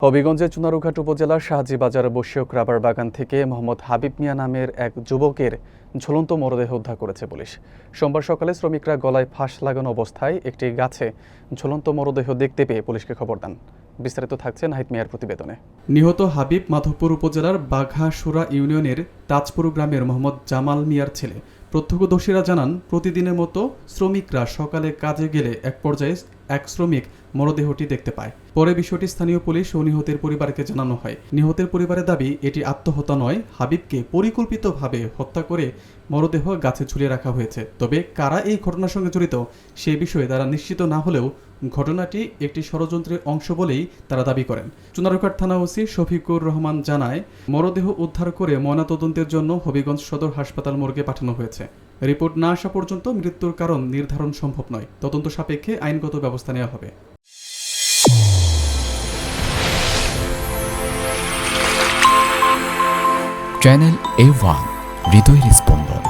হবিগঞ্জের চুনারুঘাট উপজেলার শাহজিবাজার বসিয়ক রাবার বাগান থেকে মোহাম্মদ হাবিব মিয়া নামের এক যুবকের ঝুলন্ত মরদেহ উদ্ধার করেছে পুলিশ। সোমবার সকালে শ্রমিকরা গলায় ফাঁস লাগানো অবস্থায় একটি গাছে ঝুলন্ত মরদেহ দেখতে পেয়ে পুলিশকে খবর দেন। বিস্তারিত থাকছে নাহিদ মিয়ার প্রতিবেদনে। নিহত হাবিব মাধবপুর উপজেলার বাঘাসুরা ইউনিয়নের তাজপুর গ্রামের মোহাম্মদ জামাল মিয়ার ছেলে। প্রত্যক্ষদর্শীরা জানান, প্রতিদিনের মতো শ্রমিকরা সকালে কাজে গেলে এক পর্যায়ে এক শ্রমিক মরদেহটি দেখতে পায়। পরে বিষয়টি স্থানীয় পুলিশ ও নিহতের পরিবারকে জানানো হয়। নিহতের পরিবারের দাবি, এটি আত্মহত্যা নয়, হাবিবকে পরিকল্পিতভাবে হত্যা করে মরদেহ গাছে ঝুলিয়ে রাখা হয়েছে। তবে কারা এই ঘটনার সঙ্গে জড়িত সেই বিষয়ে তারা নিশ্চিত না হলেও ঘটনাটি একটি ষড়যন্ত্রের অংশ বলেই তারা দাবি করেন। চুনারুঘাট থানা ওসি শফিকুর রহমান জানায়, মরদেহ উদ্ধার করে ময়নাতদন্তের জন্য হবিগঞ্জ সদর হাসপাতাল মর্গে পাঠানো হয়েছে। রিপোর্ট না আসা পর্যন্ত মৃত্যুর কারণ নির্ধারণ সম্ভব নয়। তদন্ত সাপেক্ষে আইনগত ব্যবস্থা নেওয়া হবে। চ্যানেল A1 হৃদয়ের স্পন্দন।